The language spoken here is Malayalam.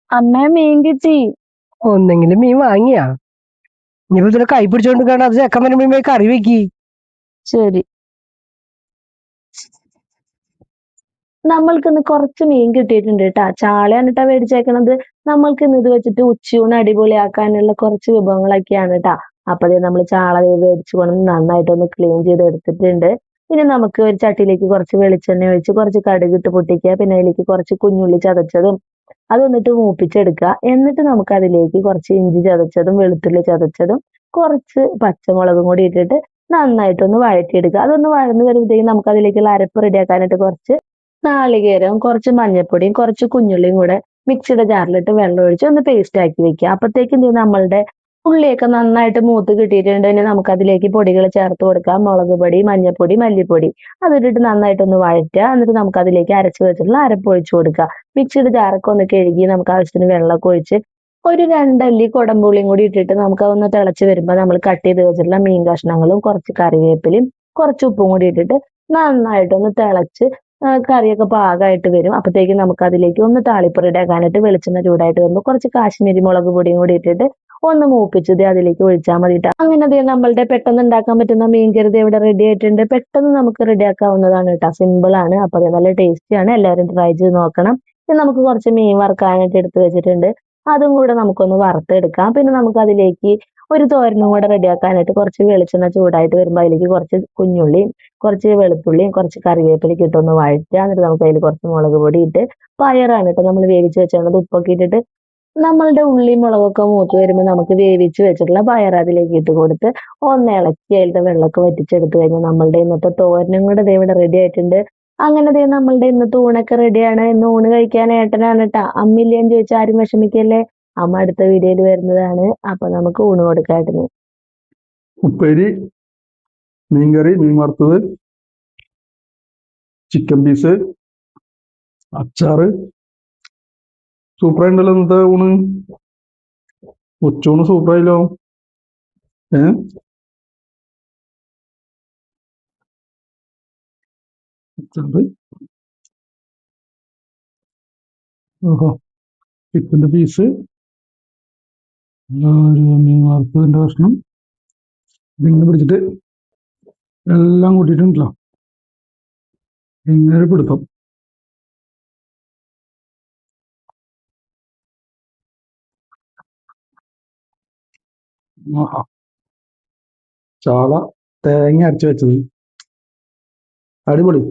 അമ്മ മീൻ കിട്ടി. ഒന്നെങ്കിലും മീൻ വാങ്ങിയാ? ഇനിയിപ്പോ ഇതിനെ കൈ പിടിച്ചോണ്ട് കാണാം, അത് ചെക്കൻ വരുമ്പോ കറി വെക്കി. ശരി. നമ്മൾക്കിന്ന് കുറച്ച് മീൻ കിട്ടിയിട്ടുണ്ട് കേട്ടാ. ചാളയാണ് കേട്ടാ മേടിച്ചേക്കണത്. നമ്മൾക്കിന്ന് ഇത് വെച്ചിട്ട് ഉച്ചയൂണ് അടിപൊളിയാക്കാനുള്ള കുറച്ച് വിഭവങ്ങളൊക്കെയാണ് കേട്ടാ. അപ്പൊ ദേ നമ്മൾ ചാള മേടിച്ചു കൊണ്ട് നന്നായിട്ടൊന്ന് ക്ലീൻ ചെയ്ത് എടുത്തിട്ടുണ്ട്. ഇനി നമുക്ക് ഒരു ചട്ടിയിലേക്ക് കുറച്ച് വെളിച്ചെണ്ണ ഒഴിച്ച് കുറച്ച് കടുകിട്ട് പൊട്ടിക്കുക. പിന്നെ അതിലേക്ക് കുറച്ച് കുഞ്ഞുള്ളി ചതച്ചതും അതൊന്നിട്ട് മൂപ്പിച്ചെടുക്കുക. എന്നിട്ട് നമുക്ക് അതിലേക്ക് കുറച്ച് ഇഞ്ചി ചതച്ചതും വെളുത്തുള്ളി ചതച്ചതും കുറച്ച് പച്ചമുളകും കൂടി ഇട്ടിട്ട് നന്നായിട്ടൊന്ന് വഴറ്റിയെടുക്കുക. അതൊന്ന് വഴന്ന് വരുമ്പോഴത്തേക്കും നമുക്ക് അതിലേക്കുള്ള അരപ്പ് റെഡിയാക്കാനായിട്ട് കുറച്ച് നാളികേരവും കുറച്ച് മഞ്ഞൾപ്പൊടിയും കുറച്ച് കുഞ്ഞുള്ളിയും കൂടെ മിക്സിയുടെ ജാറിലിട്ട് വെള്ളം ഒഴിച്ച് ഒന്ന് പേസ്റ്റ് ആക്കി വെക്കുക. അപ്പത്തേക്കും ഇത് നമ്മളുടെ ഉള്ളിയൊക്കെ നന്നായിട്ട് മൂത്ത് കിട്ടിയിട്ടുണ്ട്. ഇനി നമുക്ക് അതിലേക്ക് പൊടികൾ ചേർത്ത് കൊടുക്കാം. മുളക് പൊടി, മഞ്ഞൾപ്പൊടി, മല്ലിപ്പൊടി അതിട്ടിട്ട് നന്നായിട്ടൊന്ന് വഴറ്റുക. എന്നിട്ട് നമുക്ക് അതിലേക്ക് അരച്ച് വെച്ചിട്ടുള്ള അരപ്പ് ഒഴിച്ചു കൊടുക്കുക. മിക്സിയുടെ ജാറൊക്കെ ഒന്ന് കഴുകി നമുക്ക് ആവശ്യത്തിന് വെള്ളമൊക്കെ ഒഴിച്ച് ഒരു രണ്ടല്ലി കുടംപുളിയും കൂടി ഇട്ടിട്ട് നമുക്ക് അതൊന്ന് തിളച്ച് വരുമ്പോൾ നമ്മൾ കട്ട് ചെയ്ത് വെച്ചിട്ടുള്ള മീൻ കഷ്ണങ്ങളും കുറച്ച് കറിവേപ്പിലയും കുറച്ച് ഉപ്പും കൂടി ഇട്ടിട്ട് നന്നായിട്ടൊന്ന് തിളച്ച് കറിയൊക്കെ പാകമായിട്ട് വരും. അപ്പത്തേക്കും നമുക്ക് അതിലേക്ക് ഒന്ന് താളിപ്പ് റെഡിയാക്കാനായിട്ട് വെളിച്ചെണ്ണ ചൂടായിട്ട് വരുമ്പോൾ കുറച്ച് കാശ്മീരി മുളക് പൊടിയും കൂടി ഇട്ടിട്ട് ഒന്ന് മൂപ്പിച്ചത് അതിലേക്ക് ഒഴിച്ചാൽ മതിട്ടോ. അങ്ങനെ അതേ നമ്മളുടെ പെട്ടെന്ന് ഉണ്ടാക്കാൻ പറ്റുന്ന മീൻ കറി ദേ ഇവിടെ റെഡി ആയിട്ടുണ്ട്. പെട്ടെന്ന് നമുക്ക് റെഡിയാക്കാവുന്നതാണ് കേട്ടോ. സിമ്പിൾ ആണ്. അപ്പൊ അത് നല്ല ടേസ്റ്റി ആണ്. എല്ലാവരും ട്രൈ ചെയ്ത് നോക്കണം. ഇനി നമുക്ക് കുറച്ച് മീൻ വറുക്കാനായിട്ട് എടുത്ത് വെച്ചിട്ടുണ്ട്. അതും കൂടെ നമുക്കൊന്ന് വറുത്തെടുക്കാം. പിന്നെ നമുക്ക് അതിലേക്ക് ഒരു തോരനും കൂടെ റെഡിയാക്കാനായിട്ട് കുറച്ച് വെളിച്ചെണ്ണ ചൂടായിട്ട് വരുമ്പോൾ അതിലേക്ക് കുറച്ച് കുഞ്ഞുള്ളിയും കുറച്ച് വെളുത്തുള്ളിയും കുറച്ച് കറിവേപ്പിലയും ഇട്ടൊന്ന് വഴറ്റുക. എന്നിട്ട് നമുക്ക് അതിൽ കുറച്ച് മുളക് പൊടി ഇട്ട് പയറാണ് കേട്ടോ നമ്മൾ വേവിച്ച് വെച്ചത്, ഉപ്പൊക്കെ ഇട്ടിട്ട് നമ്മളുടെ ഉള്ളിയും മുളകൊക്കെ മൂത്ത് വരുമ്പോൾ നമുക്ക് വേവിച്ച് വെച്ചിട്ടുള്ള പയർ അതിലേക്ക് ഇട്ട് കൊടുത്ത് ഒന്ന് ഇളക്കി അതിലത്തെ വെള്ളമൊക്കെ വറ്റിച്ചെടുത്ത് കഴിഞ്ഞാൽ നമ്മളുടെ ഇന്നത്തെ തോരനും കൂടെ ദേ ഇവിടെ റെഡി ആയിട്ടുണ്ട്. അങ്ങനെ ദേ നമ്മളുടെ ഇന്നത്തെ ഊണൊക്കെ റെഡിയാണ്. ഇന്ന് ഊണ് കഴിക്കാൻ ഏട്ടനാണ് കേട്ടാ. അമ്മില്ലേന്ന് ചോദിച്ചാൽ ആരും വിഷമിക്കല്ലേ. അമ്മ അടുത്ത വീഡിയോയിൽ വരുന്നതാണ്. അപ്പൊ നമുക്ക് ഊണ് കൊടുക്കാം ഏട്ടന്. ഉപ്പേരി, മീൻകറി, മീൻ വറുത്തത്, ചിക്കൻ പീസ്, അച്ചാറ്. സൂപ്പറായിട്ടുണ്ടല്ലോ ഇന്നത്തെ ഊണ്. ഉച്ചൂണ് സൂപ്പറായല്ലോ. അച്ചാറ്, ഓഹോ, ചിക്കൻ്റെ പീസ്, മീൻ വറുത്തതിൻ്റെ കഷ്ണം ഇതിങ്ങനെ പിടിച്ചിട്ട് എല്ലാം കൂട്ടിയിട്ടുണ്ടല്ലോ. ഇങ്ങനെ പിടുത്തം. ആഹാ, ചാള തേങ്ങ അരച്ച് വെച്ചത് അടിപൊളി.